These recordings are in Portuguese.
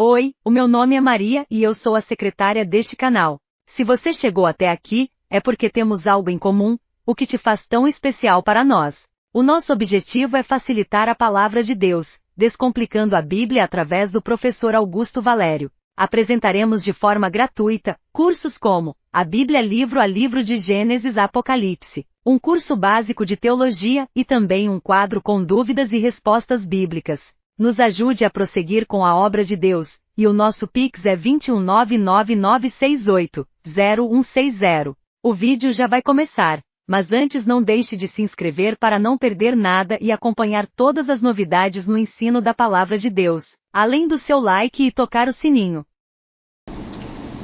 Oi, o meu nome é Maria e eu sou a secretária deste canal. Se você chegou até aqui, é porque temos algo em comum, o que te faz tão especial para nós. O nosso objetivo é facilitar a palavra de Deus, descomplicando a Bíblia através do professor Augusto Valério. Apresentaremos de forma gratuita cursos como a Bíblia livro a livro de Gênesis a Apocalipse, um curso básico de teologia e também um quadro com dúvidas e respostas bíblicas. Nos ajude a prosseguir com a obra de Deus, e o nosso Pix é 21999680160. O vídeo já vai começar, mas antes não deixe de se inscrever para não perder nada e acompanhar todas as novidades no ensino da Palavra de Deus, além do seu like e tocar o sininho.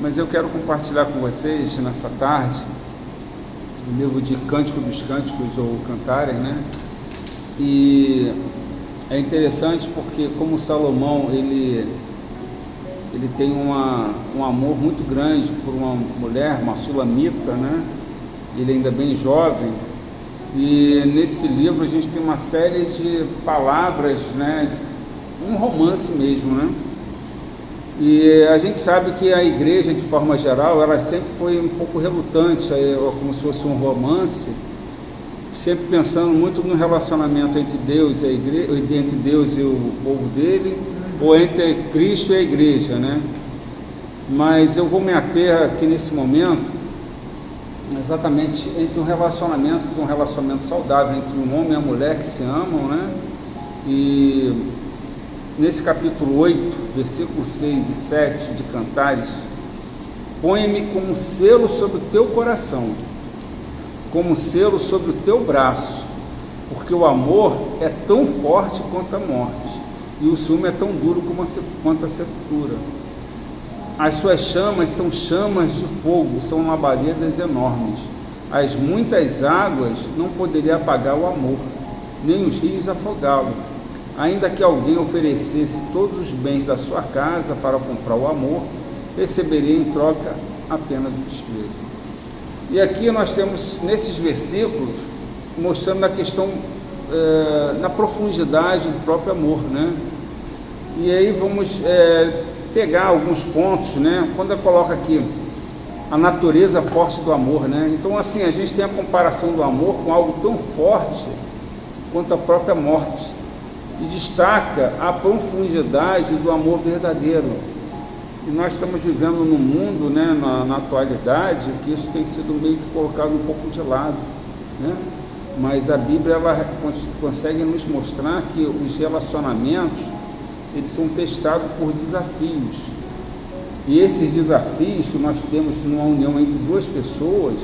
Mas eu quero compartilhar com vocês nessa tarde o livro de Cântico dos Cânticos, ou Cantares, né? E é interessante porque, como Salomão, ele tem um amor muito grande por uma mulher, uma sulamita, né? Ele ainda bem jovem, e nesse livro a gente tem uma série de palavras, né? Um romance mesmo, né? E a gente sabe que a igreja, de forma geral, ela sempre foi um pouco relutante, como se fosse um romance, sempre pensando muito no relacionamento entre Deus e a igreja, entre Deus e o povo dele, ou entre Cristo e a igreja, né? Mas eu vou me ater aqui nesse momento exatamente entre um relacionamento saudável entre um homem e a mulher que se amam, né? E nesse capítulo 8, versículos 6 e 7 de Cantares: põe-me como selo sobre o teu coração, como selo sobre o teu braço, porque o amor é tão forte quanto a morte, e o ciúme é tão duro quanto a sepultura. As suas chamas são chamas de fogo, são labaredas enormes. As muitas águas não poderiam apagar o amor, nem os rios afogá-lo. Ainda que alguém oferecesse todos os bens da sua casa para comprar o amor, receberia em troca apenas o desprezo. E aqui nós temos, nesses versículos, mostrando a questão na profundidade do próprio amor, né? E aí vamos pegar alguns pontos, né? Quando eu coloco aqui a natureza forte do amor, né? Então, assim, a gente tem a comparação do amor com algo tão forte quanto a própria morte, e destaca a profundidade do amor verdadeiro. E nós estamos vivendo num mundo, né, na atualidade, que isso tem sido meio que colocado um pouco de lado, né? Mas a Bíblia, ela consegue nos mostrar que os relacionamentos, eles são testados por desafios, e esses desafios que nós temos numa união entre duas pessoas,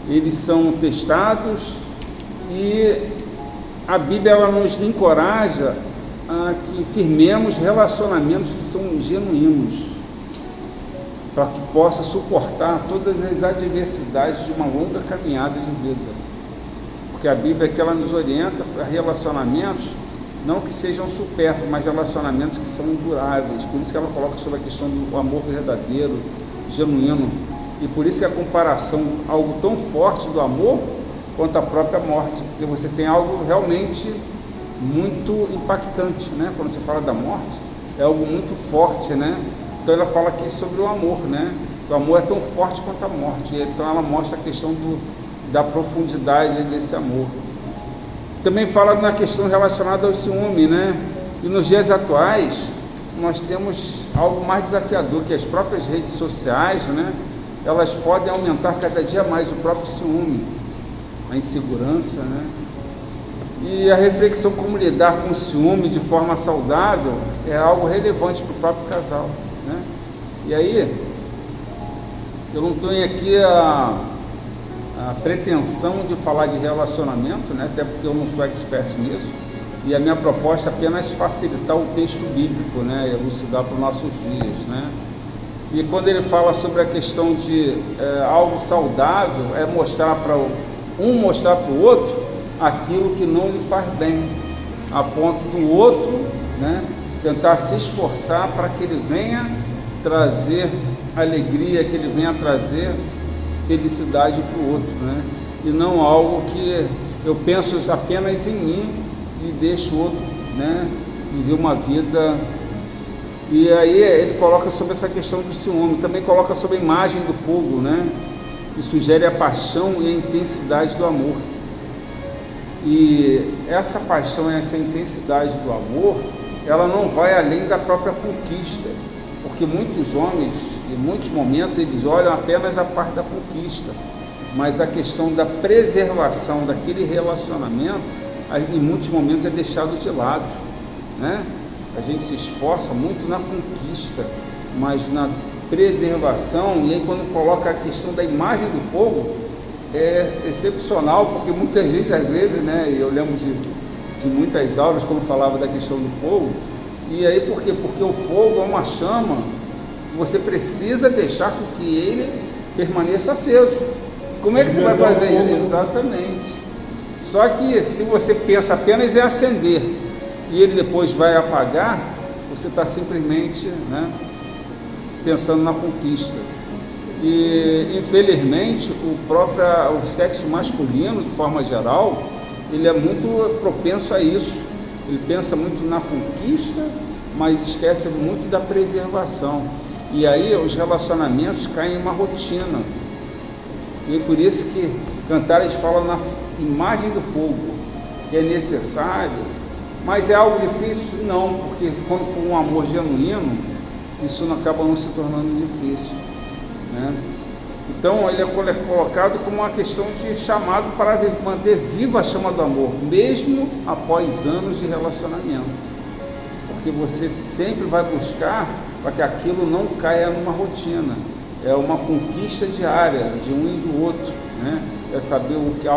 eles são testados, e a Bíblia, ela nos encoraja a que firmemos relacionamentos que são genuínos, para que possa suportar todas as adversidades de uma longa caminhada de vida. Porque a Bíblia aqui, ela nos orienta para relacionamentos, não que sejam supérfluos, mas relacionamentos que são duráveis. Por isso que ela coloca sobre a questão do amor verdadeiro, genuíno, e por isso que a comparação, algo tão forte do amor quanto a própria morte, porque você tem algo realmente muito impactante, né? Quando você fala da morte, é algo muito forte, né? Então ela fala aqui sobre o amor, né? O amor é tão forte quanto a morte, então ela mostra a questão da profundidade desse amor. Também fala na questão relacionada ao ciúme, né? E nos dias atuais, nós temos algo mais desafiador, que as próprias redes sociais, né? Elas podem aumentar cada dia mais o próprio ciúme, a insegurança, né? E a reflexão como lidar com o ciúme de forma saudável é algo relevante para o próprio casal, né? E aí, eu não tenho aqui a pretensão de falar de relacionamento, né? Até porque eu não sou expert nisso, e a minha proposta é apenas facilitar o texto bíblico, né? E elucidar para os nossos dias, né? E quando ele fala sobre a questão de algo saudável, é mostrar para mostrar para o outro aquilo que não lhe faz bem, a ponto do outro, né, tentar se esforçar para que ele venha trazer alegria, que ele venha trazer felicidade para o outro, né? E não algo que eu penso apenas em mim e deixo o outro, né, viver uma vida E aí ele coloca sobre essa questão do ciúme, também coloca sobre a imagem do fogo, né? Que sugere a paixão e a intensidade do amor. E essa paixão e essa intensidade do amor, ela não vai além da própria conquista, porque muitos homens, em muitos momentos, eles olham apenas a parte da conquista, mas a questão da preservação daquele relacionamento, em muitos momentos é deixado de lado, né? A gente se esforça muito na conquista, mas na preservação, e aí quando coloca a questão da imagem do fogo, é excepcional, porque muitas vezes, às vezes, né, eu lembro de muitas aulas quando falava da questão do fogo, e aí por quê? Porque o fogo é uma chama, você precisa deixar com que ele permaneça aceso. Como é que você vai fazer isso? Exatamente. Só que se você pensa apenas em acender, e ele depois vai apagar, você está simplesmente, né, pensando na conquista. E infelizmente o sexo masculino, de forma geral, ele é muito propenso a isso. Ele pensa muito na conquista, mas esquece muito da preservação. E aí os relacionamentos caem em uma rotina. E por isso que Cantares fala na imagem do fogo, que é necessário. Mas é algo difícil? Não, porque quando for um amor genuíno, isso não acaba não se tornando difícil, né? Então ele é colocado como uma questão de chamado para manter viva a chama do amor, mesmo após anos de relacionamento, porque você sempre vai buscar para que aquilo não caia numa rotina, é uma conquista diária de um e do outro, né? É saber o que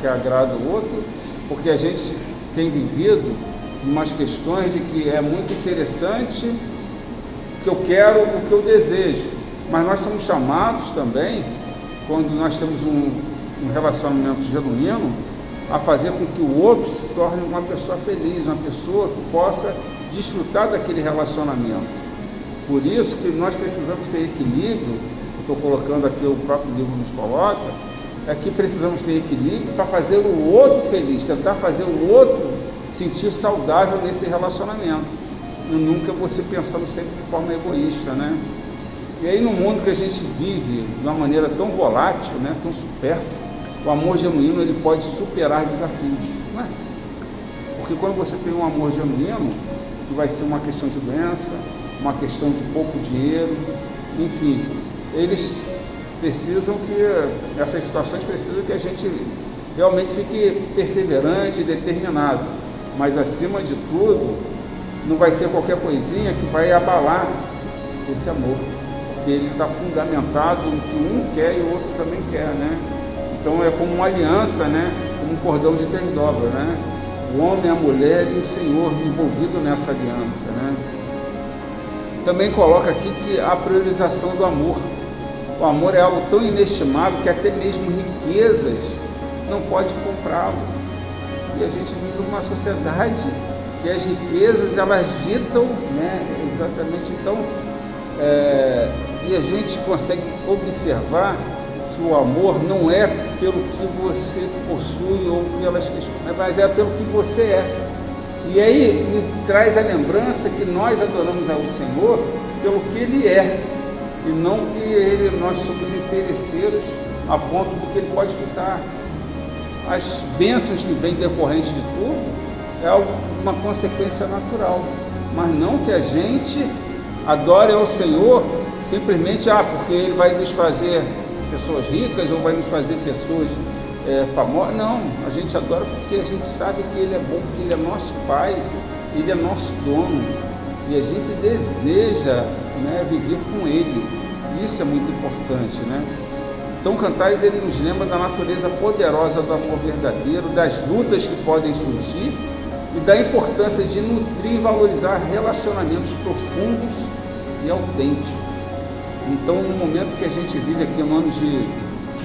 agrada o outro, porque a gente tem vivido umas questões de que é muito interessante o que eu quero, o que eu desejo, mas nós somos chamados também, quando nós temos um relacionamento genuíno, a fazer com que o outro se torne uma pessoa feliz, uma pessoa que possa desfrutar daquele relacionamento. Por isso que nós precisamos ter equilíbrio, eu estou colocando aqui, o próprio livro nos coloca, é que precisamos ter equilíbrio para fazer o outro feliz, tentar fazer o outro sentir saudável nesse relacionamento, e nunca você pensando sempre de forma egoísta, né? E aí no mundo que a gente vive de uma maneira tão volátil, né, tão supérflua, o amor genuíno ele pode superar desafios, não é? Porque quando você tem um amor genuíno, que vai ser uma questão de doença, uma questão de pouco dinheiro, enfim, eles precisam que, essas situações precisam que a gente realmente fique perseverante e determinado, mas acima de tudo, não vai ser qualquer coisinha que vai abalar esse amor, porque ele está fundamentado no que um quer e o outro também quer, né? Então é como uma aliança, né? Como um cordão de três dobras, né? O homem, a mulher e o Senhor envolvido nessa aliança, né? Também coloca aqui que a priorização do amor. O amor é algo tão inestimável que até mesmo riquezas não pode comprá-lo. E a gente vive numa sociedade que as riquezas elas ditam, né? Exatamente. Então, e a gente consegue observar que o amor não é pelo que você possui ou pelas questões, mas é pelo que você é. E aí me traz a lembrança que nós adoramos ao Senhor pelo que Ele é, e não que nós somos interesseiros a ponto do que Ele pode ficar. As bênçãos que vêm decorrente de tudo é uma consequência natural, mas não que a gente adore ao Senhor simplesmente porque Ele vai nos fazer pessoas ricas ou vai nos fazer pessoas famosas. Não, a gente adora porque a gente sabe que Ele é bom, porque Ele é nosso Pai, Ele é nosso dono, e a gente deseja, né, viver com Ele. Isso é muito importante, né? Então Cantares ele nos lembra da natureza poderosa do amor verdadeiro, das lutas que podem surgir e da importância de nutrir e valorizar relacionamentos profundos e autênticos. Então, no momento que a gente vive aqui no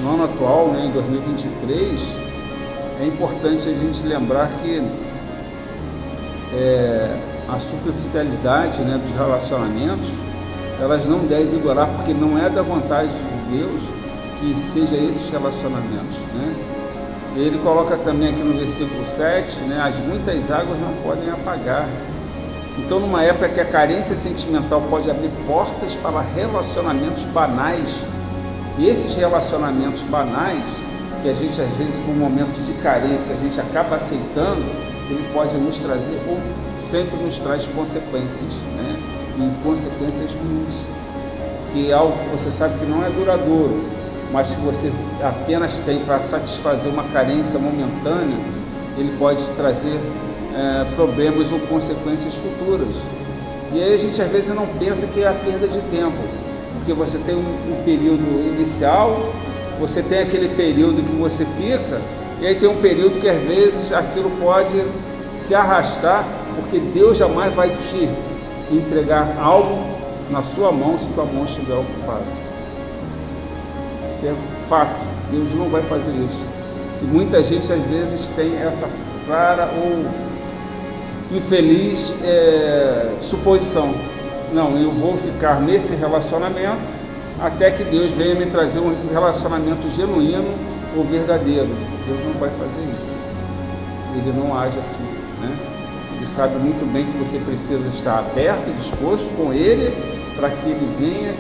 ano atual, né, em 2023, é importante a gente lembrar que a superficialidade, né, dos relacionamentos, elas não devem vigorar, porque não é da vontade de Deus que seja esses relacionamentos, né? E ele coloca também aqui no versículo 7, né, as muitas águas não podem apagar. Então, numa época que a carência sentimental pode abrir portas para relacionamentos banais, e esses relacionamentos banais, que a gente às vezes, no momento de carência, a gente acaba aceitando, ele pode nos trazer, ou sempre nos traz consequências, né? E consequências ruins, porque é algo que você sabe que não é duradouro, mas que você apenas tem para satisfazer uma carência momentânea, ele pode trazer problemas ou consequências futuras. E aí a gente às vezes não pensa que é a perda de tempo, porque você tem um período inicial, você tem aquele período que você fica, e aí tem um período que às vezes aquilo pode se arrastar, porque Deus jamais vai te entregar algo na sua mão se tua mão estiver ocupada. Isso é fato, Deus não vai fazer isso. E muita gente às vezes tem essa clara ou infeliz suposição: não, eu vou ficar nesse relacionamento até que Deus venha me trazer um relacionamento genuíno ou verdadeiro. Deus não vai fazer isso, ele não age assim, né? Ele sabe muito bem que você precisa estar aberto e disposto com ele, para que ele venha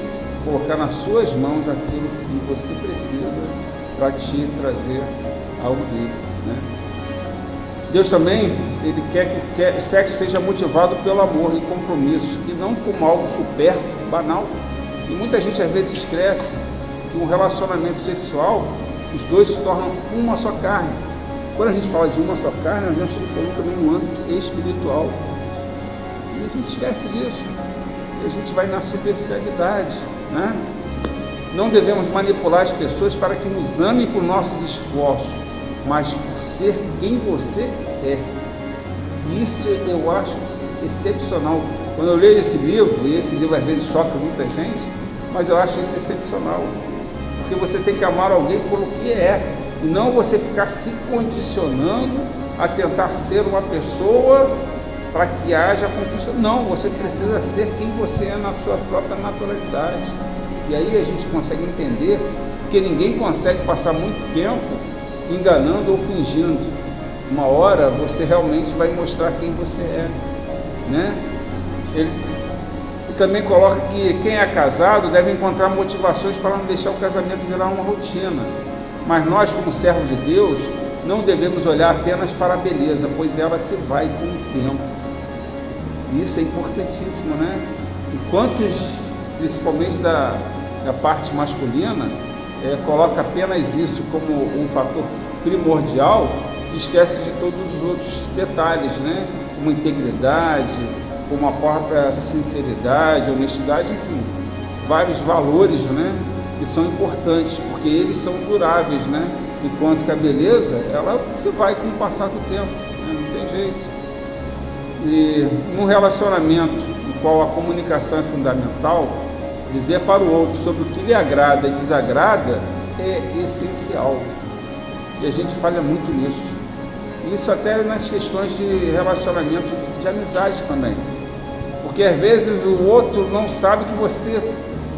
colocar nas suas mãos aquilo que você precisa para te trazer algo dele, né? Deus também, ele quer que o sexo seja motivado pelo amor e compromisso, e não como algo supérfluo, banal. E muita gente às vezes esquece que um relacionamento sexual, os dois se tornam uma só carne. Quando a gente fala de uma só carne, a gente está falando também no âmbito espiritual. E a gente esquece disso, e a gente vai na superficialidade, né? Não devemos manipular as pessoas para que nos amem por nossos esforços, mas por ser quem você é. Isso eu acho excepcional. Quando eu leio esse livro, e esse livro às vezes choca muita gente, mas eu acho isso excepcional, porque você tem que amar alguém por o que é, e não você ficar se condicionando a tentar ser uma pessoa para que haja conquista. Não, você precisa ser quem você é na sua própria naturalidade. E aí a gente consegue entender, porque ninguém consegue passar muito tempo enganando ou fingindo. Uma hora você realmente vai mostrar quem você é, né? Ele também coloca que quem é casado deve encontrar motivações para não deixar o casamento virar uma rotina. Mas nós, como servos de Deus, não devemos olhar apenas para a beleza, pois ela se vai com o tempo. Isso é importantíssimo, né? E quantos, principalmente da parte masculina, coloca apenas isso como um fator primordial e esquece de todos os outros detalhes, né? Como integridade, como a própria sinceridade, honestidade, enfim, vários valores, né? Que são importantes, porque eles são duráveis, né? Enquanto que a beleza, ela se vai com o passar do tempo, né? Não tem jeito. E num relacionamento no qual a comunicação é fundamental, dizer para o outro sobre o que lhe agrada e desagrada é essencial. E a gente falha muito nisso. Isso até nas questões de relacionamento de amizade também. Porque às vezes o outro não sabe que você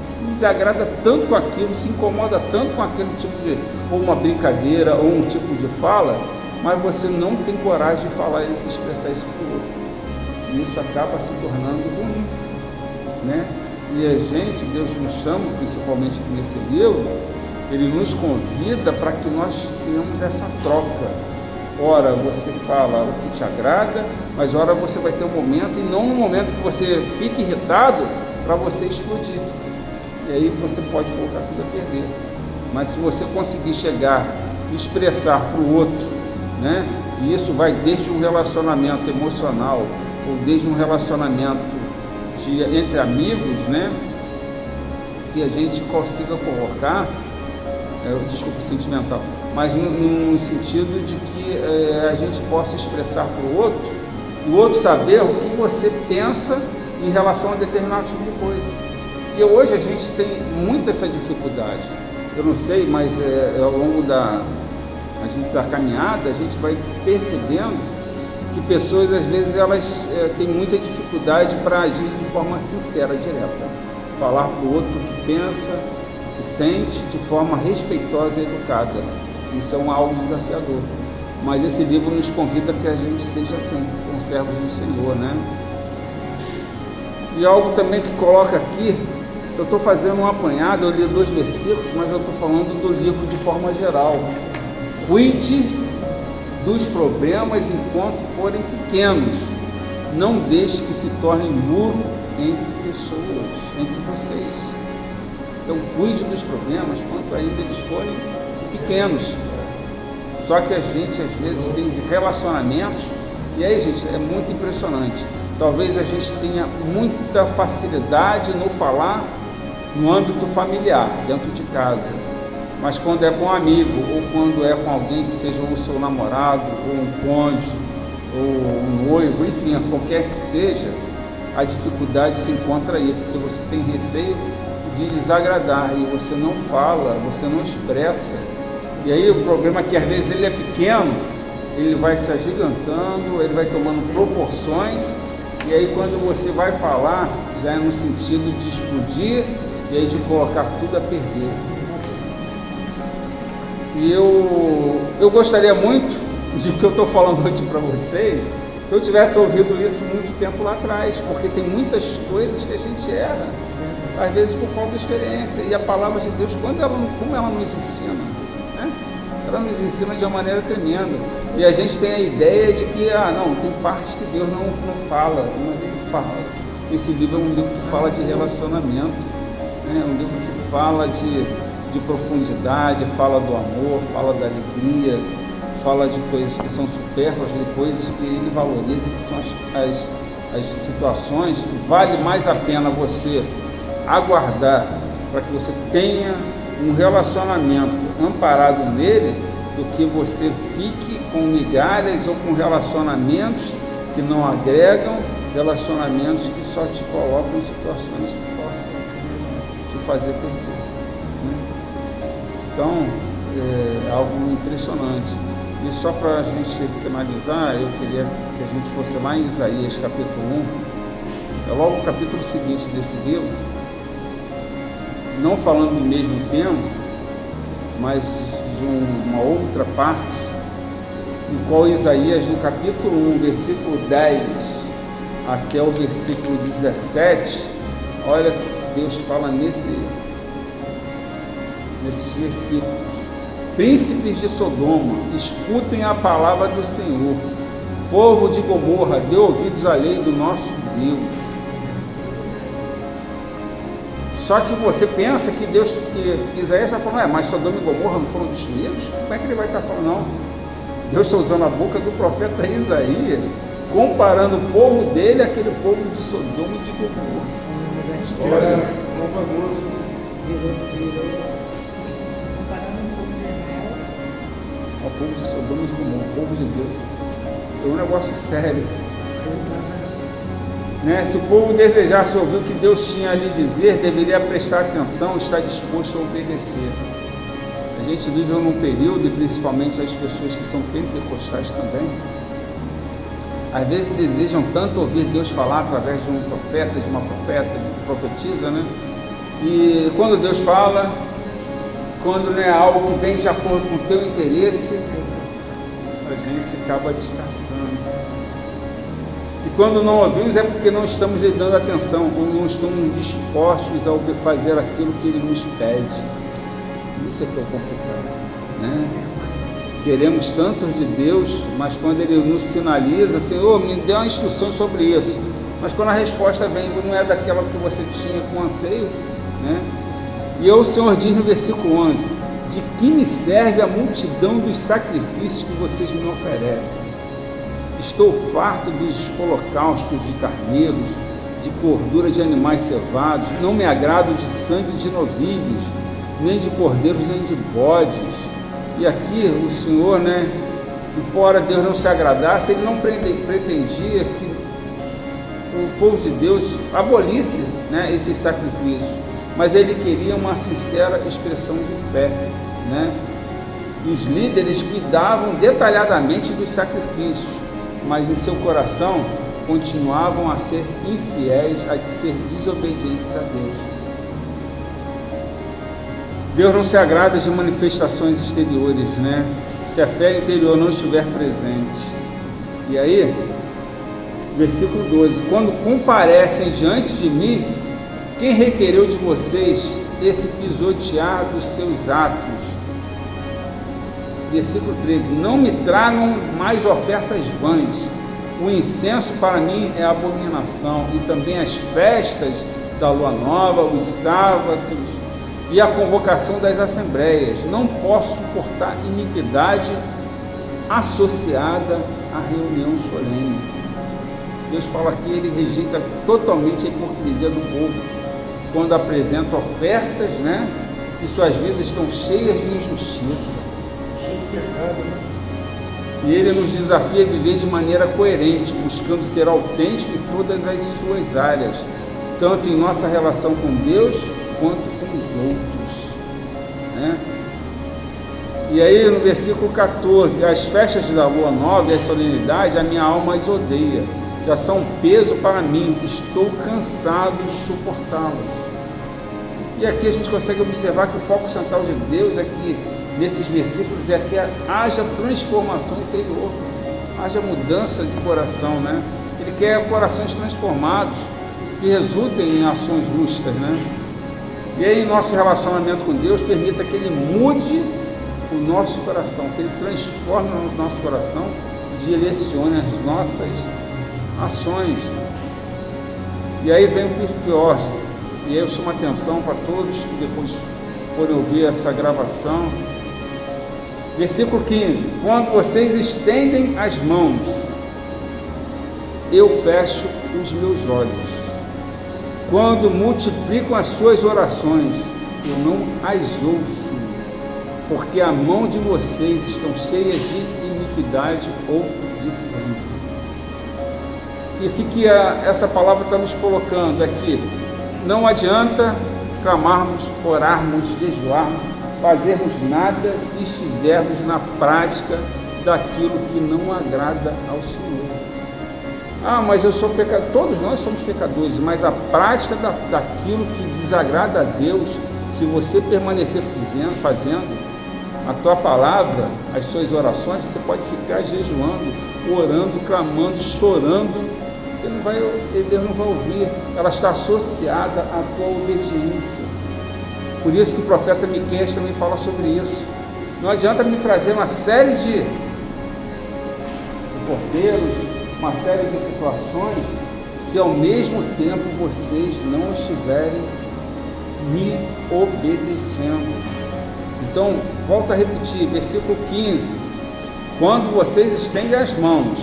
se desagrada tanto com aquilo, se incomoda tanto com aquele tipo de, ou uma brincadeira, ou um tipo de fala, mas você não tem coragem de falar e expressar isso para o outro. E isso acaba se tornando ruim, né? E a gente, Deus nos chama, principalmente aqui nesse livro, Ele nos convida para que nós tenhamos essa troca. Ora você fala o que te agrada, mas ora você vai ter um momento, e não um momento que você fique irritado para você explodir. E aí você pode colocar tudo a perder. Mas se você conseguir chegar e expressar para o outro, né? E isso vai desde um relacionamento emocional, ou desde um relacionamento entre amigos, né? Que a gente consiga colocar, sentimental, mas no sentido de que a gente possa expressar para o outro, e o outro saber o que você pensa em relação a determinado tipo de coisa. E hoje a gente tem muito essa dificuldade. Eu não sei, mas ao longo da caminhada, a gente vai percebendo que pessoas, às vezes, elas têm muita dificuldade para agir de forma sincera, direta. Falar para o outro o que pensa, o que sente, de forma respeitosa e educada. Isso é algo desafiador. Mas esse livro nos convida a que a gente seja assim, como servos do Senhor, né? E algo também que coloca aqui, eu estou fazendo um apanhado, eu li 2 versículos, mas eu estou falando do livro de forma geral. Cuide dos problemas enquanto forem pequenos. Não deixe que se tornem muro entre pessoas, entre vocês. Então cuide dos problemas quanto ainda eles forem pequenos. Só que a gente às vezes tem relacionamentos, e aí, gente, é muito impressionante. Talvez a gente tenha muita facilidade no falar no âmbito familiar, dentro de casa. Mas quando é com um amigo, ou quando é com alguém que seja o seu namorado, ou um cônjuge, ou um noivo, enfim, qualquer que seja, a dificuldade se encontra aí, porque você tem receio de desagradar, e você não fala, você não expressa. E aí o problema é que às vezes ele é pequeno, ele vai se agigantando, ele vai tomando proporções, e aí quando você vai falar, já é no sentido de explodir, e aí de colocar tudo a perder. E eu gostaria muito de que eu estou falando hoje para vocês, que eu tivesse ouvido isso muito tempo lá atrás, porque tem muitas coisas que a gente erra, às vezes por falta de experiência, e a palavra de Deus, como ela nos ensina, né? Ela nos ensina de uma maneira tremenda, e a gente tem a ideia de que, não, tem partes que Deus não fala, mas Ele fala. Esse livro é um livro que fala de relacionamento, né? Um livro que fala de profundidade, fala do amor, fala da alegria, fala de coisas que são supérfluas, de coisas que Ele valoriza, que são as situações que vale mais a pena você aguardar para que você tenha um relacionamento amparado nele, do que você fique com migalhas ou com relacionamentos que não agregam, relacionamentos que só te colocam em situações que possam te fazer perder. Então, é algo impressionante. E só para a gente finalizar, eu queria que a gente fosse lá em Isaías capítulo 1, é logo o capítulo seguinte desse livro, não falando do mesmo tema, mas de uma outra parte, no qual Isaías, no capítulo 1, versículo 10 até o versículo 17, olha o que Deus fala nesses versículos. Príncipes de Sodoma, escutem a palavra do Senhor. Povo de Gomorra, dê ouvidos à lei do nosso Deus. Só que você pensa que Isaías está falando, mas Sodoma e Gomorra não foram destruídos? Como é que ele vai estar falando? Não. Deus está usando a boca do profeta Isaías, comparando o povo dele àquele povo de Sodoma e de Gomorra. Olha, o povo de Sodoma e de Gomorra, o povo de Deus. É um negócio sério. Né? Se o povo desejasse ouvir o que Deus tinha a lhe dizer, deveria prestar atenção, estar disposto a obedecer. A gente vive num período, e principalmente as pessoas que são pentecostais também, às vezes desejam tanto ouvir Deus falar através de um profeta, de uma profetisa, né? E quando Deus fala, quando não é algo que vem de acordo com o teu interesse, a gente acaba descartando. E quando não ouvimos é porque não estamos lhe dando atenção, ou não estamos dispostos a fazer aquilo que Ele nos pede. Isso é que é o complicado, né? Queremos tanto de Deus, mas quando Ele nos sinaliza, Senhor, me dê uma instrução sobre isso, mas quando a resposta vem, não é daquela que você tinha com anseio, né? E o Senhor diz no versículo 11, de que me serve a multidão dos sacrifícios que vocês me oferecem? Estou farto dos holocaustos de carneiros, de gordura de animais cevados, não me agrado de sangue de novilhos, nem de cordeiros, nem de bodes. E aqui o Senhor, né, embora Deus não se agradasse, Ele não pretendia que o povo de Deus abolisse, né, esses sacrifícios, mas Ele queria uma sincera expressão de fé, né? E os líderes cuidavam detalhadamente dos sacrifícios, mas em seu coração continuavam a ser infiéis, a ser desobedientes a Deus. Deus não se agrada de manifestações exteriores, né? Se a fé interior não estiver presente. E aí, Versículo 12: quando comparecem diante de mim, quem requereu de vocês esse pisotear dos seus atos? Versículo 13: não me tragam mais ofertas vãs, o incenso para mim é abominação, e também as festas da lua nova, os sábados e a convocação das assembleias. Não posso suportar iniquidade associada à reunião solene. Deus fala que ele rejeita totalmente a hipocrisia do povo quando apresenta ofertas, né? E suas vidas estão cheias de injustiça, cheio de pecado, né? E ele nos desafia a viver de maneira coerente, buscando ser autêntico em todas as suas áreas, tanto em nossa relação com Deus quanto com os outros, né? E aí no versículo 14: as festas da lua nova e as solenidades a minha alma as odeia, já são um peso para mim, estou cansado de suportá-los. E aqui a gente consegue observar que o foco central de Deus é que nesses versículos é que haja transformação interior, haja mudança de coração, né? Ele quer corações transformados, que resultem em ações justas, né? E aí nosso relacionamento com Deus permita que Ele mude o nosso coração, que Ele transforme o nosso coração e direcione as nossas ações. E aí vem o pior, e aí eu chamo a atenção para todos que depois forem ouvir essa gravação. Versículo 15: quando vocês estendem as mãos, eu fecho os meus olhos. Quando multiplicam as suas orações, eu não as ouço, porque a mão de vocês estão cheias de iniquidade ou de sangue. E o que essa palavra está nos colocando aqui? Não adianta clamarmos, orarmos, jejuarmos, fazermos nada se estivermos na prática daquilo que não agrada ao Senhor. Ah, mas eu sou pecador. Todos nós somos pecadores, mas a daquilo que desagrada a Deus, se você permanecer fazendo a tua palavra, as suas orações, você pode ficar jejuando, orando, clamando, chorando, que Deus não vai ouvir. Ela está associada à tua obediência. Por isso que o profeta Miqueias também fala sobre isso. Não adianta me trazer uma série de porteiros, uma série de situações, se ao mesmo tempo vocês não estiverem me obedecendo. Então, volto a repetir, versículo 15: quando vocês estendem as mãos,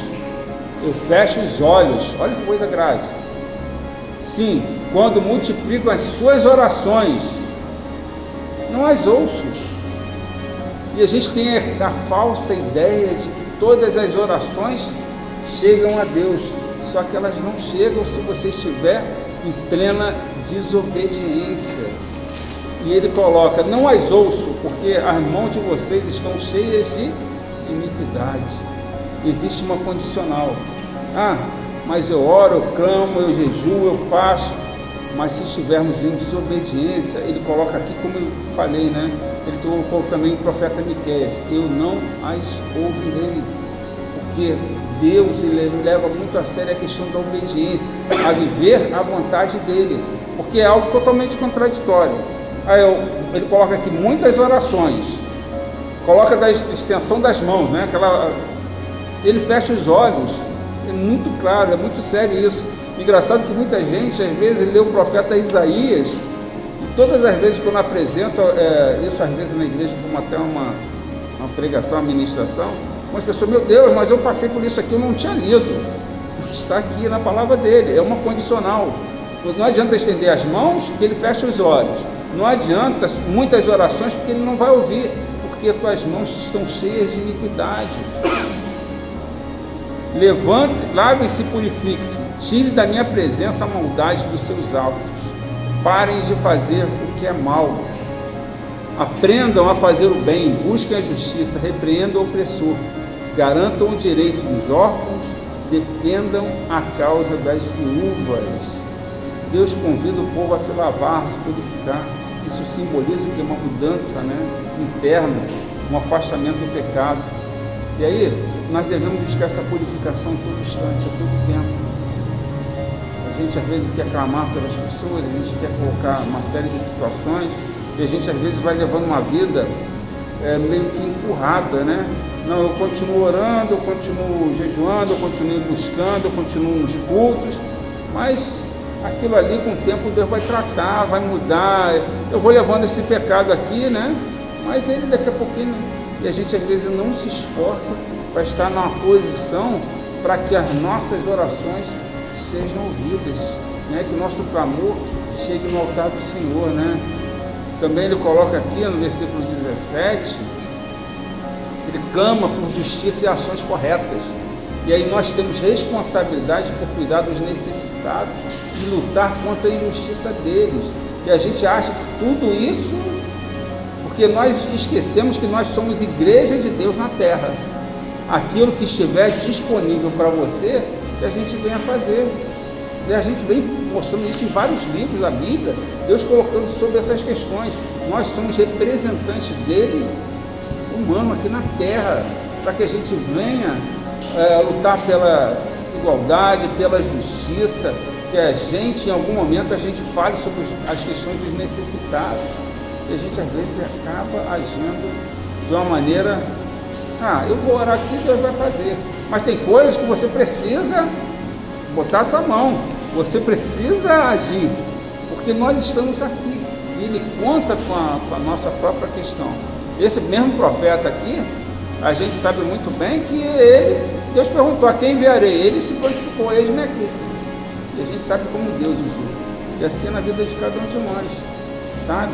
eu fecho os olhos. Olha que coisa grave. Sim, quando multiplicam as suas orações, não as ouço. E a gente tem a falsa ideia de que todas as orações chegam a Deus, só que elas não chegam se você estiver em plena desobediência. E ele coloca: não as ouço, porque as mãos de vocês estão cheias de iniquidade. Existe uma condicional. Ah, mas eu oro, eu clamo, eu jejuo, eu faço. Mas se estivermos em desobediência, ele coloca aqui, como eu falei, né? Ele colocou também o profeta Miqueias: eu não as ouvirei. Porque Deus, ele leva muito a sério a questão da obediência, a viver a vontade dele, porque é algo totalmente contraditório. Aí ele coloca aqui muitas orações, coloca da extensão das mãos, né? Ele fecha os olhos. É muito claro, é muito sério isso. Engraçado que muita gente às vezes lê o profeta Isaías, e todas as vezes quando apresenta isso, às vezes na igreja, como até uma pregação, uma ministração, umas pessoas: meu Deus, mas eu passei por isso aqui, eu não tinha lido. Está aqui na palavra dele, é uma condicional. Não adianta estender as mãos, que ele fecha os olhos. Não adianta muitas orações, porque ele não vai ouvir, porque tuas mãos estão cheias de iniquidade. Levante, lavem-se e purifiquem-se, tire da minha presença a maldade dos seus atos, parem de fazer o que é mal, aprendam a fazer o bem, busquem a justiça, repreendam o opressor, garantam o direito dos órfãos, defendam a causa das viúvas. Deus convida o povo a se lavar, a se purificar. Isso simboliza o que é uma mudança, né, interna, um afastamento do pecado. E aí nós devemos buscar essa purificação a todo instante, a todo tempo. A gente às vezes quer clamar pelas pessoas, a gente quer colocar uma série de situações, e a gente às vezes vai levando uma vida meio que empurrada, né? Não, eu continuo orando, eu continuo jejuando, eu continuo buscando, eu continuo nos cultos, mas aquilo ali com o tempo Deus vai tratar, vai mudar, eu vou levando esse pecado aqui, né? Mas ele daqui a pouquinho, e a gente às vezes não se esforça para estar numa posição para que as nossas orações sejam ouvidas, né? Que o nosso clamor chegue no altar do Senhor, né? Também ele coloca aqui no versículo 17, ele clama por justiça e ações corretas. E aí nós temos responsabilidade por cuidar dos necessitados e lutar contra a injustiça deles. E a gente acha que tudo isso, porque nós esquecemos que nós somos igreja de Deus na terra. Aquilo que estiver disponível para você, que a gente venha fazer. E a gente vem mostrando isso em vários livros da Bíblia, Deus colocando sobre essas questões. Nós somos representantes dele, humano, aqui na terra, para que a gente venha lutar pela igualdade, pela justiça, que a gente, em algum momento, a gente fale sobre as questões dos necessitados. E a gente, às vezes, acaba agindo de uma maneira, eu vou orar aqui, Deus vai fazer. Mas tem coisas que você precisa botar a tua mão, você precisa agir, porque nós estamos aqui, e ele conta com a nossa própria questão. Esse mesmo profeta aqui, a gente sabe muito bem que Deus perguntou: a quem enviarei? Ele se prontificou, eis-me aqui. E a gente sabe como Deus usou, e assim é na vida de cada um de nós, sabe?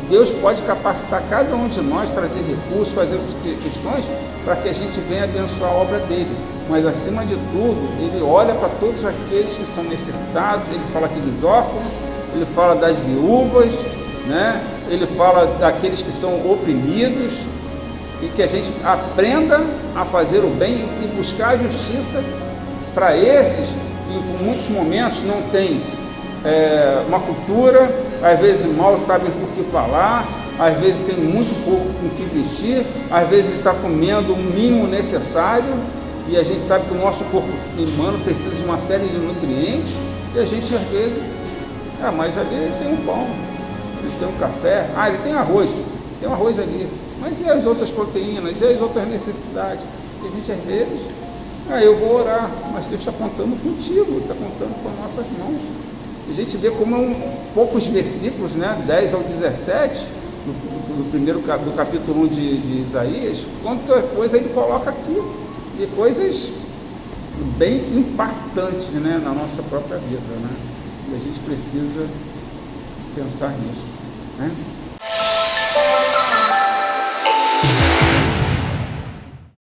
Deus pode capacitar cada um de nós, trazer recursos, fazer questões para que a gente venha abençoar a obra dele. Mas acima de tudo, ele olha para todos aqueles que são necessitados, ele fala aqui dos órfãos, ele fala das viúvas, né? Ele fala daqueles que são oprimidos, e que a gente aprenda a fazer o bem e buscar a justiça para esses que em muitos momentos não têm uma cultura, às vezes mal sabem o que falar, às vezes tem muito pouco com o que vestir, às vezes está comendo o mínimo necessário, e a gente sabe que o nosso corpo humano precisa de uma série de nutrientes, e a gente às vezes, mas ali ele tem um pão, ele tem um café, ele tem arroz, tem um arroz ali, mas e as outras proteínas, e as outras necessidades? E a gente às vezes, eu vou orar, mas Deus está contando contigo, está contando com as nossas mãos. A gente vê como poucos versículos, né, 10 ao 17, do capítulo 1 de Isaías, quanta coisa ele coloca aqui, e coisas bem impactantes, né, na nossa própria vida, né? E a gente precisa pensar nisso, né?